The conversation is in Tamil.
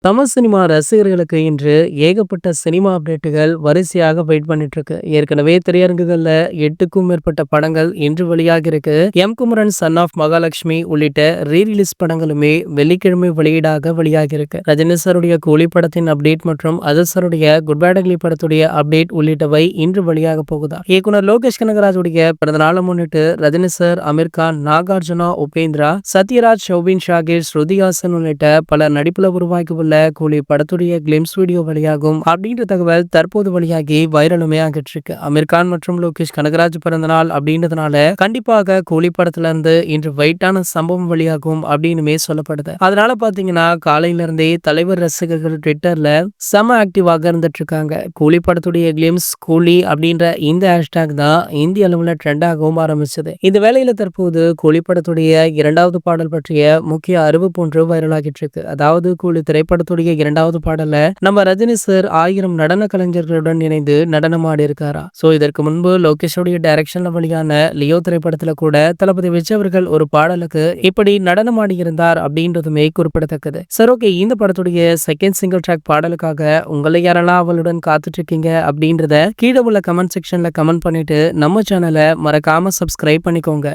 தமிழ் சினிமா ரசிகர்களுக்கு இன்று ஏகப்பட்ட சினிமா அப்டேட்டுகள் வரிசையாக வெயிட் பண்ணிட்டு இருக்கு. ஏற்கனவே திரையரங்குகள்ல 8க்கும் மேற்பட்ட படங்கள் இன்று வெளியாகி இருக்கு. M Kumaran son of Mahalakshmi உள்ளிட்ட ரீ-ரிலீஸ் படங்களுமே வெள்ளிக்கிழமை வெளியீடாக வெளியாகி இருக்கு. ரஜினி சாருடைய கூலி படத்தின் அப்டேட் மற்றும் அஜித் சாருடைய குட் பேட் அக்லி படத்துடைய அப்டேட் உள்ளிட்டவை இன்று வெளியாக போகுதா. இயக்குனர் லோகேஷ் கனகராஜுடைய பிறந்த நாளை முன்னிட்டு ரஜினி சார், அமீர் கான், நாகார்ஜுனா, உபேந்திரா, சத்யராஜ், ஷோபின் ஷாகிர், ஸ்ருதிஹாசன் உள்ளிட்ட பல நடிப்புல உருவாக்கி கூலி படத்துடைய கிளிம்ஸ் வீடியோ வெளியாகும் அப்படின்ற தகவல் தற்போது வெளியாகி வைரலுமே ஆகிட்டு இருக்கு. அமீர் கான் மற்றும் லோகேஷ் கனகராஜ் பிறந்த நாள் அப்படின்றதுனால கண்டிப்பாக கூலி படத்துல இருந்து இன்று வெயிட்டான சம்பவம் வெளியாகும் அப்படின்னுமே சொல்லப்படுது. அதனால பாத்தீங்கன்னா காலையில இருந்தே தலைவர் ரசிகர்கள் ட்விட்டர்ல செம ஆக்டிவாக இருந்துட்டு இருக்காங்க. கூலி படத்துடைய கிளிம்ஸ் கூலி அப்படின்ற இந்த ஹேஷ்டாக் தான் இந்திய அளவுல ட்ரெண்ட் ஆகவும் ஆரம்பிச்சது. இந்த வேளையில தற்போது கூலி படத்துடைய இரண்டாவது பாடல் பற்றிய முக்கிய அறிவிப்பு ஒன்று வைரலாகிட்டு இருக்கு. அதாவது கூலி திரைப்படத்துடைய இரண்டாவது பாடல்ல நம்ம ரஜினி சார் 1000 நடன கலைஞர்களுடன் இணைந்து நடனமாடி இருக்காரா. சோ இதற்கு முன்பு லோகேஷோடைய டைரக்ஷன்ல வெளியான லியோ திரைப்படத்துல கூட தளபதி விஜய் அவர்கள் ஒரு பாடலுக்கு இப்படி நடனமாடி இருந்தார் அப்படின்றதுமே குறிப்பிடத்தக்கது. சரி, ஓகே, இந்த படத்துடைய செகண்ட் சிங்கிள் ட்ராக் பாடலுக்காக உங்களை யாரெல்லாம் அவளுடன் காத்துட்டு இருக்கீங்க அப்படின்றத கீழே உள்ள கமெண்ட் செக்ஷன்ல கமெண்ட் பண்ணிட்டு நம்ம சேனலை மறக்காம சப்ஸ்கிரைப் பண்ணிக்கோங்க.